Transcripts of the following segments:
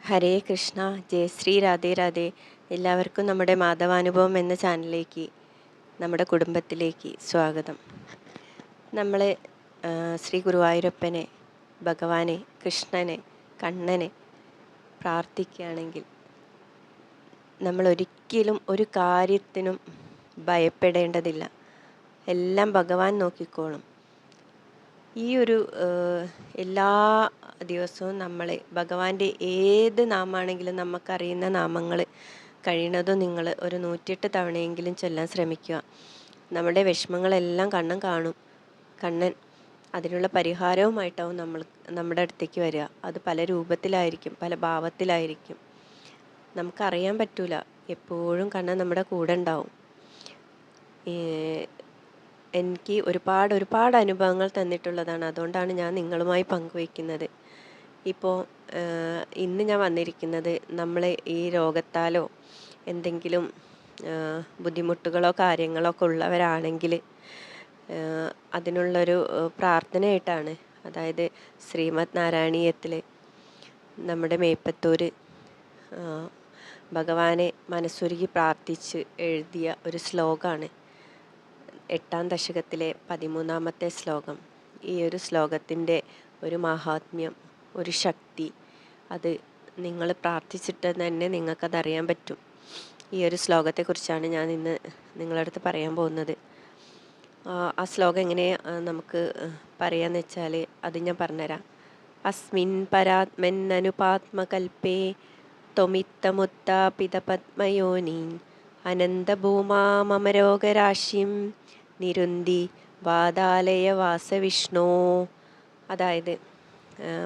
ഹരേ കൃഷ്ണ, ജയശ്രീ രാധേ രാധേ. എല്ലാവർക്കും നമ്മുടെ മാധവാനുഭവം എന്ന ചാനലിലേക്ക്, നമ്മുടെ കുടുംബത്തിലേക്ക് സ്വാഗതം. നമ്മൾ ശ്രീ ഗുരുവായൂരപ്പനെ, ഭഗവാനെ, കൃഷ്ണനെ, കണ്ണനെ പ്രാർത്ഥിക്കുകയാണെങ്കിൽ നമ്മൾ ഒരിക്കലും ഒരു കാര്യത്തിനും ഭയപ്പെടേണ്ടതില്ല. എല്ലാം ഭഗവാൻ നോക്കിക്കോളും. ഈ ഒരു എല്ലാ ദിവസവും നമ്മൾ ഭഗവാന്റെ ഏത് നാമാണെങ്കിലും നമുക്കറിയുന്ന നാമങ്ങൾ കഴിയുന്നതും നിങ്ങൾ ഒരു 108 തവണയെങ്കിലും ചൊല്ലാൻ ശ്രമിക്കുക. നമ്മുടെ വിഷമങ്ങളെല്ലാം കണ്ണൻ കാണും. കണ്ണൻ അതിനുള്ള പരിഹാരവുമായിട്ടാവും നമ്മുടെ അടുത്തേക്ക് വരിക. അത് പല രൂപത്തിലായിരിക്കും, പല ഭാവത്തിലായിരിക്കും. നമുക്കറിയാൻ പറ്റൂല. എപ്പോഴും കണ്ണൻ നമ്മുടെ കൂടെ ഉണ്ടാവും. എനിക്ക് ഒരുപാട് അനുഭവങ്ങൾ തന്നിട്ടുള്ളതാണ്. അതുകൊണ്ടാണ് ഞാൻ നിങ്ങളുമായി പങ്കുവയ്ക്കുന്നത്. ഇപ്പോൾ ഇന്ന് ഞാൻ വന്നിരിക്കുന്നത്, നമ്മൾ ഈ രോഗത്താലോ എന്തെങ്കിലും ബുദ്ധിമുട്ടുകളോ കാര്യങ്ങളോ ഒക്കെ ഉള്ളവരാണെങ്കിൽ അതിനുള്ളൊരു പ്രാർത്ഥനയായിട്ടാണ്. അതായത് ശ്രീമദ് നാരായണീയത്തിൽ നമ്മുടെ മേപ്പത്തൂർ ഭഗവാനെ മനസ്സുരുകി പ്രാർത്ഥിച്ച് എഴുതിയ ഒരു ശ്ലോകമാണ്. 8ാം ദശകത്തിലെ 13ാമത്തെ ശ്ലോകം. ഈ ഒരു ശ്ലോകത്തിൻ്റെ ഒരു മഹാത്മ്യം, ഒരു ശക്തി, അത് നിങ്ങൾ പ്രാർത്ഥിച്ചിട്ട് തന്നെ നിങ്ങൾക്കതറിയാൻ പറ്റും. ഈ ഒരു ശ്ലോകത്തെക്കുറിച്ചാണ് ഞാൻ ഇന്ന് നിങ്ങളുടെ അടുത്ത് പറയാൻ പോകുന്നത്. ആ ശ്ലോകം എങ്ങനെ നമുക്ക് പറയാമെന്ന് വെച്ചാൽ അത് ഞാൻ പറഞ്ഞുതരാം. അസ്മിൻ പരാത്മന്നനുപാത്മകൽപ്പേ ത്വമിത്തമുത്താപിതപത്മയോനി അനന്തഭൂമാമരോഗരാശിം നിരുന്തി വാതാലയ വാസവിഷ്ണു. അതായത്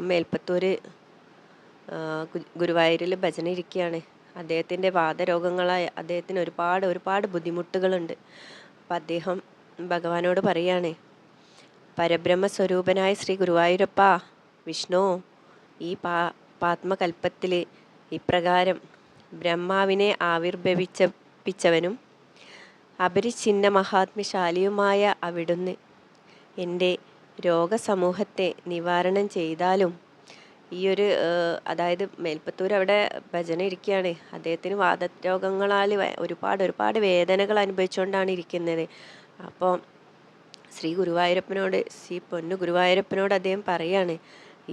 മേൽപ്പത്തൂർ ഗുരുവായൂരിൽ ഭജന ഇരിക്കുകയാണ്. അദ്ദേഹത്തിൻ്റെ വാദരോഗങ്ങളായ അദ്ദേഹത്തിന് ഒരുപാട് ബുദ്ധിമുട്ടുകളുണ്ട്. അപ്പം അദ്ദേഹം ഭഗവാനോട് പറയാണ്, പരബ്രഹ്മസ്വരൂപനായ ശ്രീ ഗുരുവായൂരപ്പ വിഷ്ണു, ഈ പാത്മകൽപ്പത്തിൽ ഇപ്രകാരം ബ്രഹ്മാവിനെ ആവിർഭവിച്ചവനും അപരിച്ഛിന്ന മഹാത്മ്യശാലിയുമായ അവിടുന്ന് എൻ്റെ രോഗസമൂഹത്തെ നിവാരണം ചെയ്താലും ഈ ഒരു അതായത് മേൽപ്പത്തൂർ അവിടെ ഭജന ഇരിക്കുകയാണ്. അദ്ദേഹത്തിന് വാദരോഗങ്ങളാൽ ഒരുപാട് വേദനകൾ അനുഭവിച്ചുകൊണ്ടാണ് ഇരിക്കുന്നത്. അപ്പോൾ ശ്രീ പൊന്നു ഗുരുവായൂരപ്പനോട് അദ്ദേഹം പറയാണ്,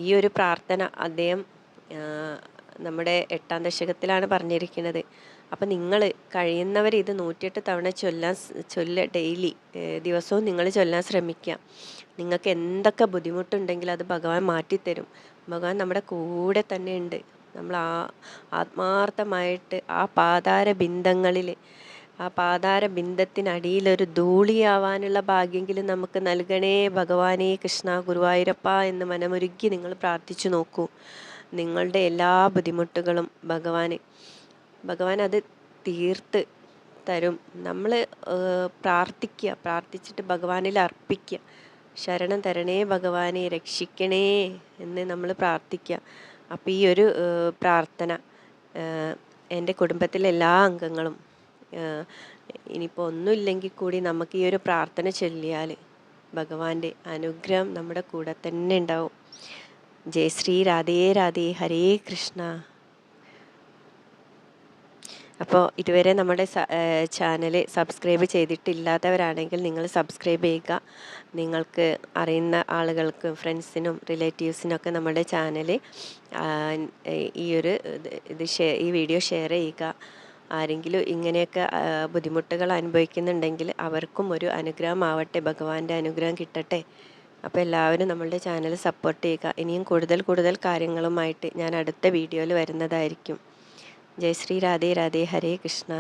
ഈ ഒരു പ്രാർത്ഥന അദ്ദേഹം നമ്മുടെ 8ാം ദശകത്തിലാണ് പറഞ്ഞിരിക്കുന്നത്. അപ്പം നിങ്ങൾ കഴിയുന്നവർ ഇത് 108 തവണ ഡെയിലി ദിവസവും നിങ്ങൾ ചൊല്ലാൻ ശ്രമിക്കുക. നിങ്ങൾക്ക് എന്തൊക്കെ ബുദ്ധിമുട്ടുണ്ടെങ്കിലും അത് ഭഗവാൻ മാറ്റിത്തരും. ഭഗവാൻ നമ്മുടെ കൂടെ തന്നെ ഉണ്ട്. നമ്മൾ ആത്മാർത്ഥമായിട്ട് ആ പാതാരബിന്ദത്തിനടിയിലൊരു ധൂളിയാവാനുള്ള ഭാഗ്യമെങ്കിലും നമുക്ക് നൽകണേ ഭഗവാനേ കൃഷ്ണ ഗുരുവായൂരപ്പ എന്ന് മനമുരുകി നിങ്ങൾ പ്രാർത്ഥിച്ചു നോക്കൂ. നിങ്ങളുടെ എല്ലാ ബുദ്ധിമുട്ടുകളും ഭഗവാൻ അത് തീർത്ത് തരും. നമ്മൾ പ്രാർത്ഥിച്ചിട്ട് ഭഗവാനിൽ അർപ്പിക്കുക. ശരണം തരണേ ഭഗവാനെ, രക്ഷിക്കണേ എന്ന് നമ്മൾ പ്രാർത്ഥിക്കുക. അപ്പോൾ ഈ ഒരു പ്രാർത്ഥന എൻ്റെ കുടുംബത്തിലെ എല്ലാ അംഗങ്ങളും ഇനിയിപ്പോൾ ഒന്നുമില്ലെങ്കിൽ കൂടി നമുക്ക് ഈ ഒരു പ്രാർത്ഥന ചൊല്ലിയാൽ ഭഗവാന്റെ അനുഗ്രഹം നമ്മുടെ കൂടെ തന്നെ ഉണ്ടാവും. ജയശ്രീ രാധേ രാധേ, ഹരേ കൃഷ്ണ. അപ്പോൾ ഇതുവരെ നമ്മുടെ ചാനൽ സബ്സ്ക്രൈബ് ചെയ്തിട്ടില്ലാത്തവരാണെങ്കിൽ നിങ്ങൾ സബ്സ്ക്രൈബ് ചെയ്യുക. നിങ്ങൾക്ക് അറിയുന്ന ആളുകൾക്കും ഫ്രണ്ട്സിനും റിലേറ്റീവ്സിനൊക്കെ നമ്മുടെ ചാനൽ ഈ വീഡിയോ ഷെയർ ചെയ്യുക. ആരെങ്കിലും ഇങ്ങനെയൊക്കെ ബുദ്ധിമുട്ടുകൾ അനുഭവിക്കുന്നുണ്ടെങ്കിൽ അവർക്കും ഒരു അനുഗ്രഹമാവട്ടെ, ഭഗവാന്റെ അനുഗ്രഹം കിട്ടട്ടെ. അപ്പോൾ എല്ലാവരും നമ്മളുടെ ചാനൽ സപ്പോർട്ട് ചെയ്യുക. ഇനിയും കൂടുതൽ കാര്യങ്ങളുമായിട്ട് ഞാൻ അടുത്ത വീഡിയോയിൽ വരുന്നതായിരിക്കും. ജയശ്രീ രാധേ രാധേ, ഹരേ കൃഷ്ണ.